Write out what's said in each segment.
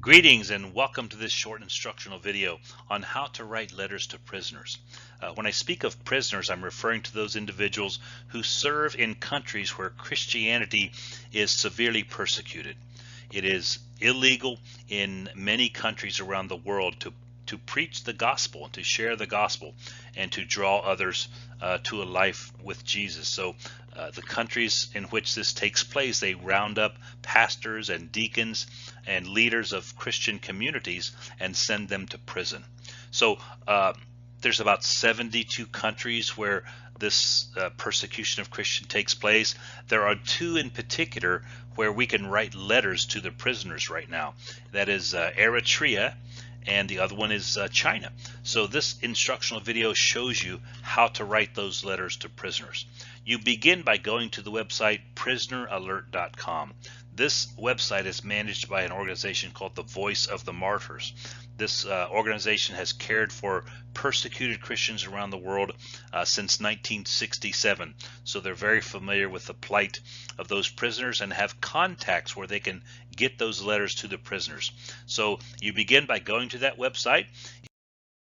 Greetings and welcome to this short instructional video on how to write letters to prisoners. When I speak of prisoners, I'm referring to those individuals who serve in countries where Christianity is severely persecuted. It is illegal in many countries around the world to preach the gospel and to share the gospel and to draw others to a life with Jesus. So the countries in which this takes place, they round up pastors and deacons and leaders of Christian communities and send them to prison. So there's about 72 countries where this persecution of Christians takes place. There are two in particular where we can write letters to the prisoners right now. That is Eritrea, and the other one is China. So this instructional video shows you how to write those letters to prisoners. You begin by going to the website prisoneralert.com. This website is managed by an organization called the Voice of the Martyrs. This organization has cared for persecuted Christians around the world since 1967. So they're very familiar with the plight of those prisoners and have contacts where they can get those letters to the prisoners. So you begin by going to that website.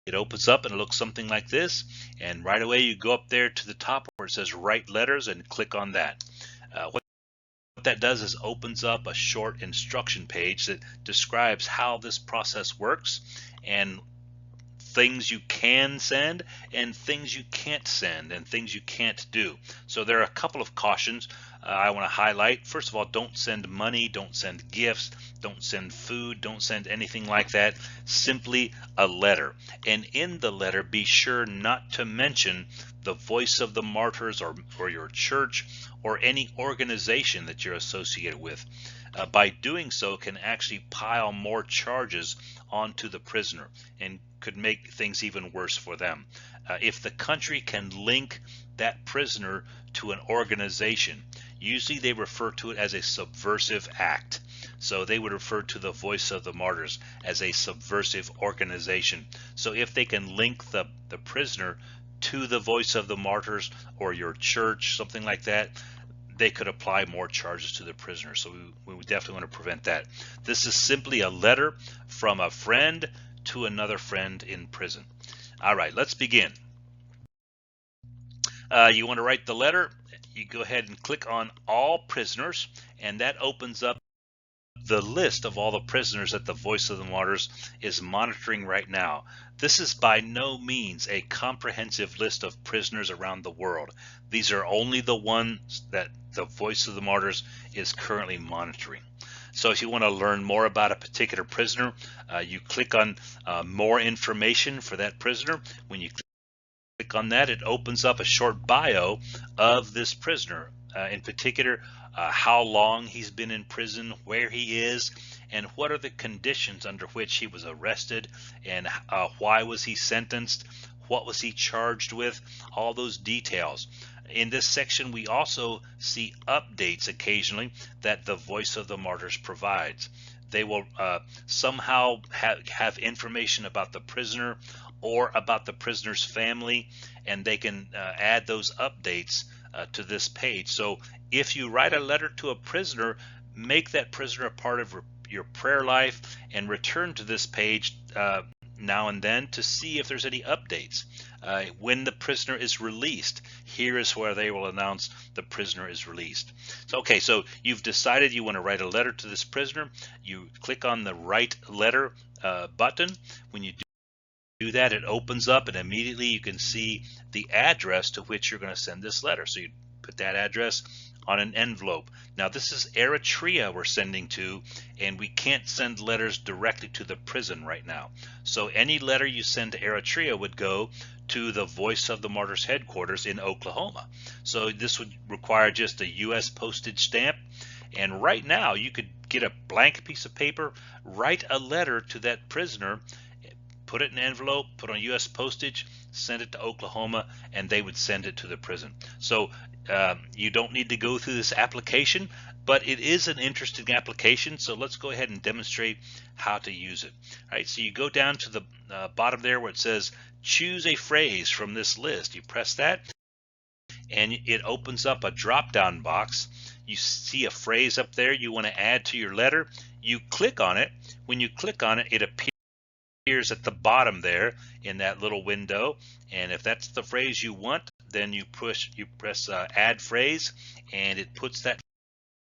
It opens up and it looks something like this, and right away you go up there to the top where it says write letters and click on that. What that does is opens up a short instruction page that describes how this process works and things you can send and things you can't send and things you can't do. So there are a couple of cautions I want to highlight. First of all, don't send money, don't send gifts, don't send food, don't send anything like that. Simply a letter. And in the letter, be sure not to mention the Voice of the Martyrs or your church or any organization that you're associated with. By doing so can actually pile more charges onto the prisoner and could make things even worse for them. If the country can link that prisoner to an organization, usually they refer to it as a subversive act. So they would refer to the Voice of the Martyrs as a subversive organization. So if they can link the prisoner to the Voice of the Martyrs or your church, something like that, they could apply more charges to the prisoner. So we would definitely want to prevent that. This is simply a letter from a friend to another friend in prison. All right, let's begin. You want to write the letter, you go ahead and click on all prisoners, and that opens up the list of all the prisoners that the Voice of the Martyrs is monitoring right now. This is by no means a comprehensive list of prisoners around the world. These are only the ones that the Voice of the Martyrs is currently monitoring. So if you want to learn more about a particular prisoner, you click on more information for that prisoner. When you click on that, it opens up a short bio of this prisoner. In particular, how long he's been in prison, where he is, and what are the conditions under which he was arrested, and why was he sentenced, what was he charged with, all those details. In this section, we also see updates occasionally that the Voice of the Martyrs provides. They will somehow have information about the prisoner or about the prisoner's family, and they can add those updates to this page. So if you write a letter to a prisoner, make that prisoner a part of your prayer life and return to this page now and then to see if there's any updates. When the prisoner is released, here is where they will announce the prisoner is released. So, okay, so you've decided you want to write a letter to this prisoner. You click on the Write Letter button. When you do that, it opens up and immediately you can see the address to which you're going to send this letter. So you put that address on an envelope. Now this is Eritrea we're sending to, and we can't send letters directly to the prison right now. So any letter you send to Eritrea would go to the Voice of the Martyrs headquarters in Oklahoma. So this would require just a U.S. postage stamp. And right now you could get a blank piece of paper, write a letter to that prisoner, put it in an envelope, put on U.S. postage, send it to Oklahoma, and they would send it to the prison. So you don't need to go through this application, but it is an interesting application. So let's go ahead and demonstrate how to use it. All right, so you go down to the bottom there where it says choose a phrase from this list. You press that, and it opens up a drop-down box. you see a phrase up there you want to add to your letter, you click on it. When you click on it, it appears at the bottom there in that little window, and if that's the phrase you want, then you press add phrase, and it puts that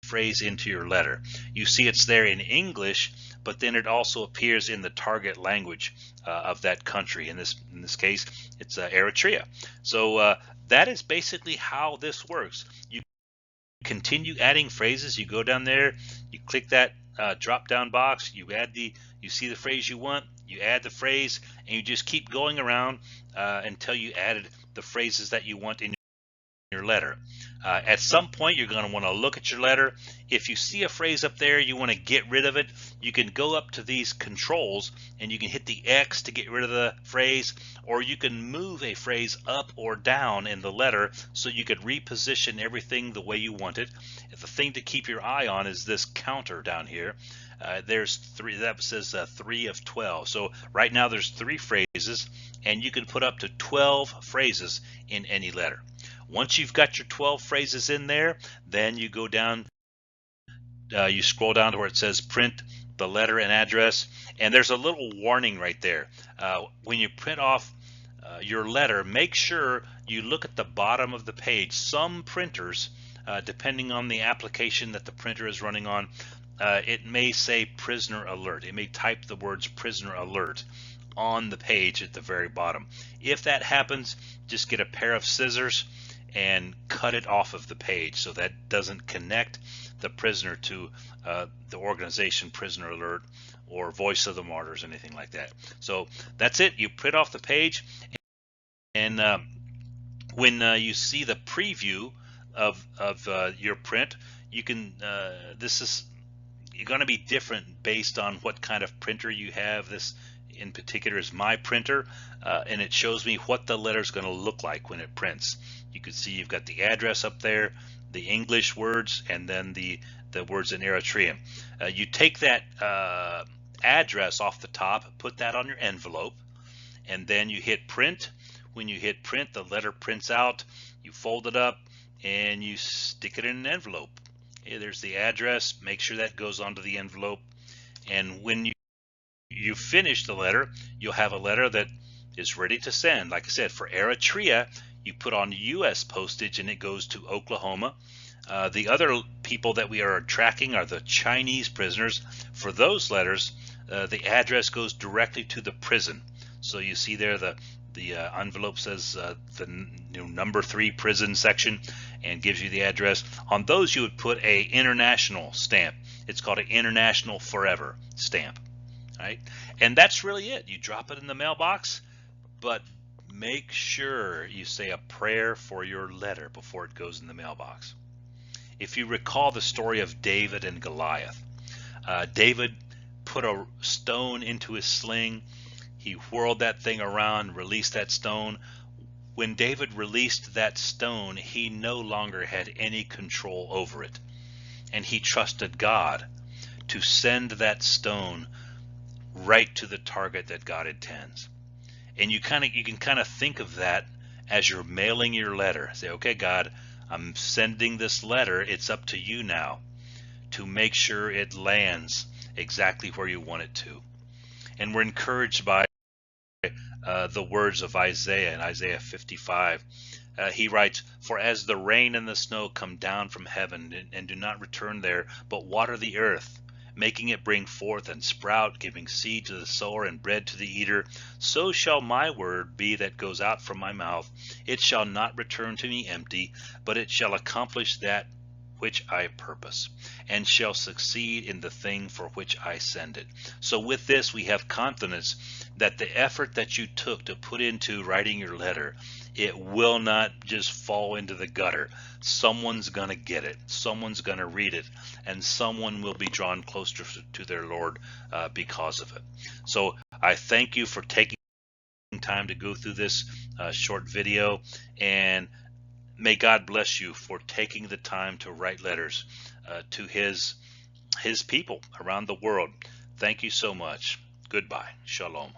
phrase into your letter. You see it's there in English, but then it also appears in the target language of that country. In this case, it's Eritrea. So that is basically how this works. You continue adding phrases. You go down there, you click that drop down box, you see the phrase you want, you add the phrase, and you just keep going around until you added the phrases that you want in your letter. At some point, you're going to want to look at your letter. If you see a phrase up there, you want to get rid of it, you can go up to these controls and you can hit the X to get rid of the phrase, or you can move a phrase up or down in the letter so you could reposition everything the way you want it. The thing to keep your eye on is this counter down here. There's 3, that says 3 of 12. So right now there's 3 phrases, and you can put up to 12 phrases in any letter. Once you've got your 12 phrases in there, then you go down, you scroll down to where it says print the letter and address, and there's a little warning right there. When you print off your letter, make sure you look at the bottom of the page. Some printers, depending on the application that the printer is running on, it may say prisoner alert. It may type the words prisoner alert on the page at the very bottom. If that happens, just get a pair of scissors and cut it off of the page so that doesn't connect the prisoner to the organization Prisoner Alert or Voice of the Martyrs, anything like that. So that's it. You print off the page, and when you see the preview of your print, you can you're going to be different based on what kind of printer you have. This in particular is my printer, and it shows me what the letter is going to look like when it prints. You can see you've got the address up there, the English words, and then the words in Eritrean. You take that address off the top, put that on your envelope, and then you hit print. When you hit print, the letter prints out. You fold it up and you stick it in an envelope. Okay, there's the address. Make sure that goes onto the envelope, and when you finish the letter, you'll have a letter that is ready to send. Like I said, for Eritrea, you put on U.S. postage and it goes to Oklahoma. The other people that we are tracking are the Chinese prisoners. For those letters, the address goes directly to the prison. So you see there the envelope says the number 3 prison section and gives you the address. On those you would put a international stamp. It's called an international forever stamp. Right? And that's really it. You drop it in the mailbox, but make sure you say a prayer for your letter before it goes in the mailbox. If you recall the story of David and Goliath, David put a stone into his sling. He whirled that thing around, released that stone. When David released that stone, he no longer had any control over it, and he trusted God to send that stone right to the target that God intends. And you can kind of think of that as you're mailing your letter. Say, okay, God, I'm sending this letter. It's up to you now to make sure it lands exactly where you want it to. And we're encouraged by the words of Isaiah in Isaiah 55. He writes, "For as the rain and the snow come down from heaven and do not return there, but water the earth, making it bring forth and sprout, giving seed to the sower and bread to the eater, so shall my word be that goes out from my mouth. It shall not return to me empty, but it shall accomplish that which I purpose, and shall succeed in the thing for which I send it." So with this, we have confidence that the effort that you took to put into writing your letter, it will not just fall into the gutter. Someone's going to get it. Someone's going to read it, and someone will be drawn closer to their Lord because of it. So I thank you for taking time to go through this short video, and may God bless you for taking the time to write letters to his people around the world. Thank you so much. Goodbye. Shalom.